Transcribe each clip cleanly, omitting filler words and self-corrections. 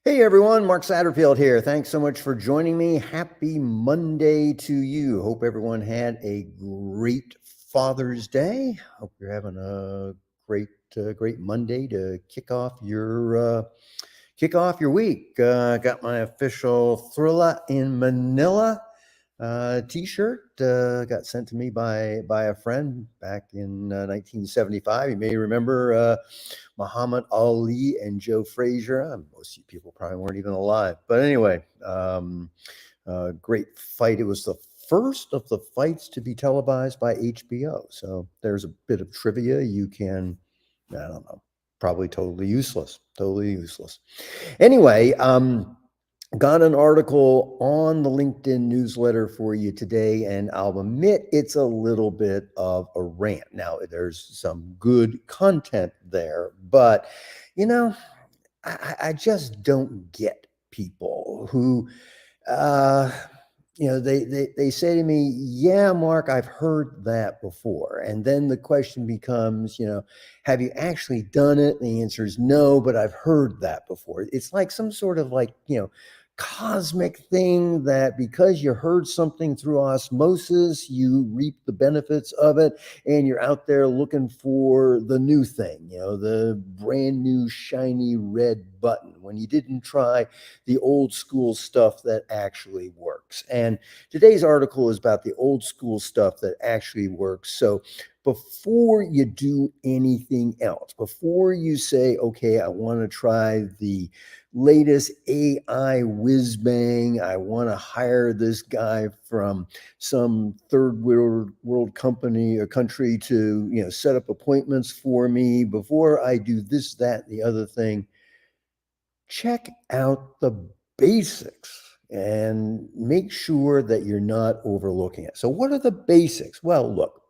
Hey everyone, Mark Satterfield here. Thanks so much for joining me. Happy Monday to you. Hope everyone had a great Father's Day. Hope you're having a great Monday to kick off your week. Got my official Thrilla in Manila T-shirt got sent to me by a friend back in 1975. You may remember Muhammad Ali and Joe Frazier. Most of you people probably weren't even alive, but anyway, great fight. It was the first of the fights to be televised by HBO. So there's a bit of trivia you can, I don't know, probably totally useless. Totally useless. Anyway, got an article on the LinkedIn newsletter for you today, and I'll admit it's a little bit of a rant. Now, there's some good content there, but you know, I just don't get people who uh, they say to me, "Yeah, Mark, I've heard that before." And then the question becomes, have you actually done it? And the answer is no, but I've heard that before. It's like some sort of like, cosmic thing that because you heard something through osmosis, you reap the benefits of it, and you're out there looking for the new thing, the brand new shiny red button when you didn't try the old school stuff that actually works. And today's article is about the old school stuff that actually works. So before you do anything else, before you say, okay, I want to try the latest AI whiz bang, I want to hire this guy from some third world company or country to, set up appointments for me, before I do this, that, the other thing, check out the basics and make sure that you're not overlooking it. So, what are the basics? Well, look,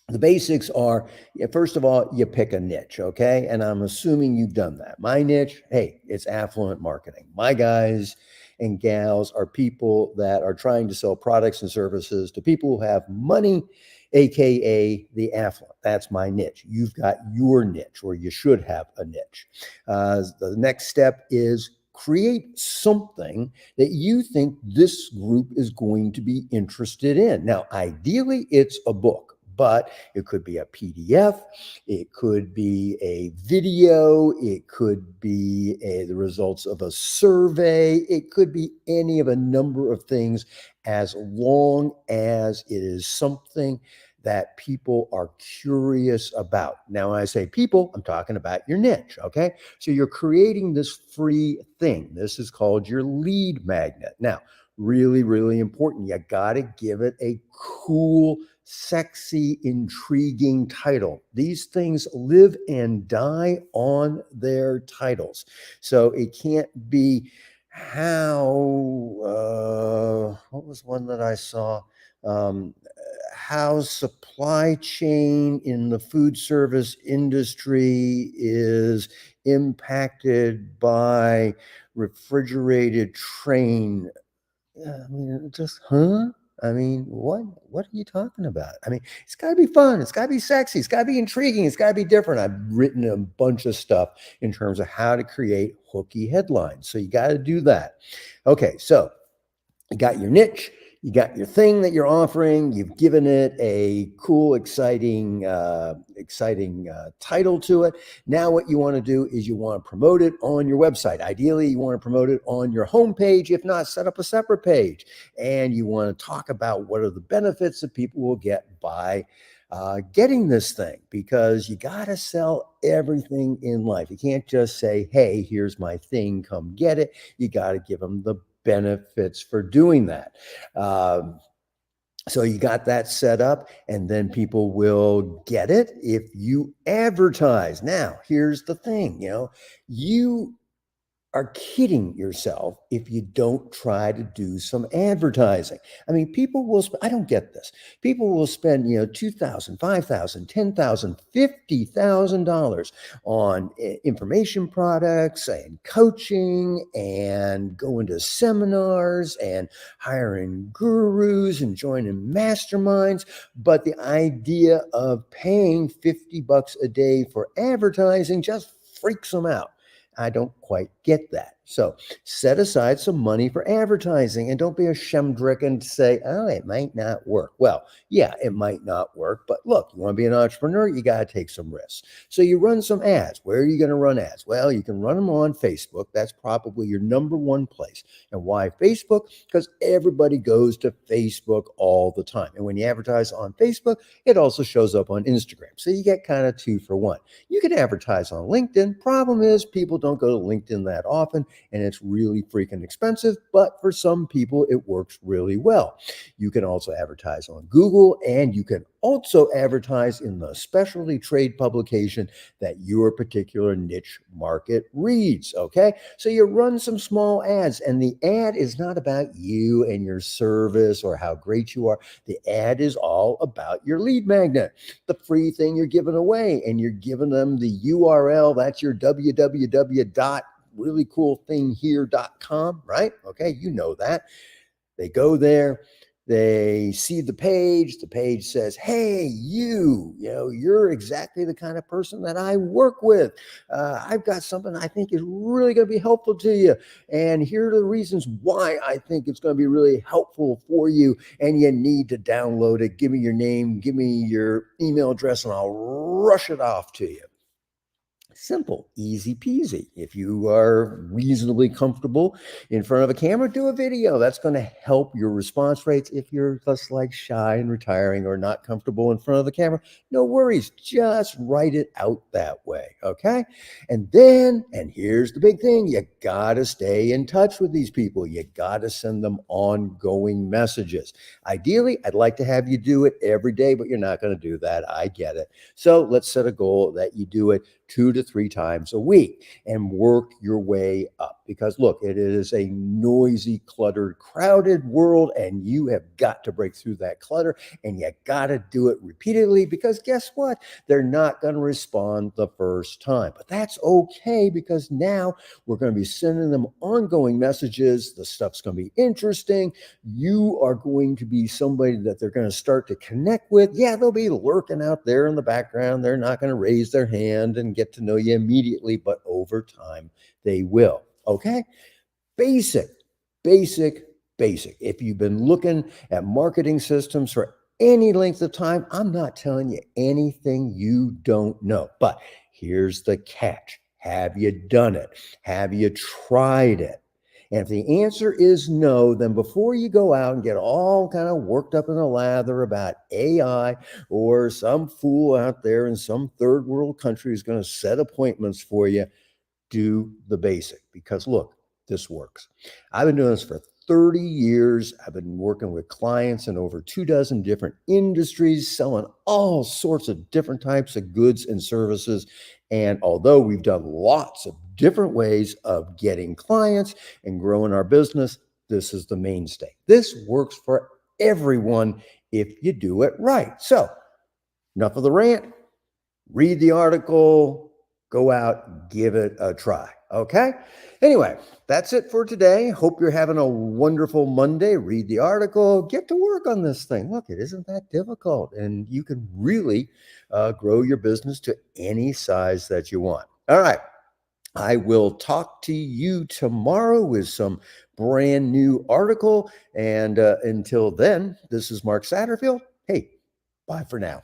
the basics are, first of all, you pick a niche, okay? And I'm assuming you've done that. My niche, hey, it's affluent marketing. My guys and gals are people that are trying to sell products and services to people who have money, AKA the affluent. That's my niche. You've got your niche, or you should have a niche. The next step is create something that you think this group is going to be interested in. Now, ideally, it's a book, but it could be a PDF, it could be a video, it could be the results of a survey, it could be any of a number of things, as long as it is something that people are curious about. Now, when I say people, I'm talking about your niche, okay? So you're creating this free thing. This is called your lead magnet. Now, really, really important. You got to give it a cool, sexy, intriguing title. These things live and die on their titles. So it can't be what was one that I saw? Um, how supply chain in the food service industry is impacted by refrigerated train. I mean, just, huh? I mean, what are you talking about? I mean, it's got to be fun. It's got to be sexy. It's got to be intriguing. It's got to be different. I've written a bunch of stuff in terms of how to create hooky headlines. So you got to do that. Okay, so you got your niche, you got your thing that you're offering, you've given it a cool, exciting title to it. Now what you want to do is you want to promote it on your website. Ideally, you want to promote it on your homepage. If not, set up a separate page. And you want to talk about what are the benefits that people will get by getting this thing, because you got to sell everything in life. You can't just say, hey, here's my thing, come get it. You got to give them the benefits for doing that. So you got that set up, and then people will get it if you advertise. Now, here's the thing, you are kidding yourself if you don't try to do some advertising. I mean, people will, I don't get this. People will spend, $2,000, $5,000, $10,000, $50,000 on information products and coaching and going to seminars and hiring gurus and joining masterminds. But the idea of paying $50 a day for advertising just freaks them out. I don't quite get that. So set aside some money for advertising and don't be a shemdrick and say, oh, it might not work. Well, yeah, it might not work. But look, you want to be an entrepreneur, you got to take some risks. So you run some ads. Where are you going to run ads? Well, you can run them on Facebook. That's probably your number one place. And why Facebook? Because everybody goes to Facebook all the time. And when you advertise on Facebook, it also shows up on Instagram. So you get kind of two for one. You can advertise on LinkedIn. Problem is, people don't go to LinkedIn that often and it's really freaking expensive. But for some people, it works really well. You can also advertise on Google and you can also advertise in the specialty trade publication that your particular niche market reads. Okay. So you run some small ads, and the ad is not about you and your service or how great you are. The ad is all about your lead magnet, the free thing you're giving away, and you're giving them the URL. That's your www.reallycoolthinghere.com, right? Okay, you know that. They go there, they see the page. The page says, hey, you're exactly the kind of person that I work with. I've got something I think is really going to be helpful to you. And here are the reasons why I think it's going to be really helpful for you. And you need to download it. Give me your name, give me your email address, and I'll rush it off to you. Simple, easy peasy. If you are reasonably comfortable in front of a camera, do a video. That's going to help your response rates. If you're just like shy and retiring or not comfortable in front of the camera, no worries. Just write it out that way. Okay. And here's the big thing, you got to stay in touch with these people. You got to send them ongoing messages. Ideally, I'd like to have you do it every day, but you're not going to do that. I get it. So let's set a goal that you do it 2 to 3 times a week and work your way up. Because look, it is a noisy, cluttered, crowded world, and you have got to break through that clutter, and you got to do it repeatedly, because guess what? They're not going to respond the first time. But that's okay, because now we're going to be sending them ongoing messages. The stuff's going to be interesting. You are going to be somebody that they're going to start to connect with. Yeah, they'll be lurking out there in the background. They're not going to raise their hand and get to know you immediately, but over time they will. Okay. Basic, basic, basic. If you've been looking at marketing systems for any length of time, I'm not telling you anything you don't know. But here's the catch. Have you done it? Have you tried it? And if the answer is no, then before you go out and get all kind of worked up in a lather about AI, or some fool out there in some third world country is going to set appointments for you, do the basic. Because look, this works. I've been doing this for 30 years. I've been working with clients in over 2 dozen different industries, selling all sorts of different types of goods and services. And although we've done lots of different ways of getting clients and growing our business, this is the mainstay. This works for everyone if you do it right. So, enough of the rant. Read the article, go out, give it a try. Okay. Anyway, that's it for today. Hope you're having a wonderful Monday. Read the article, get to work on this thing. Look, it isn't that difficult, and you can really grow your business to any size that you want. All right. I will talk to you tomorrow with some brand new article. And until then, this is Mark Satterfield. Hey, bye for now.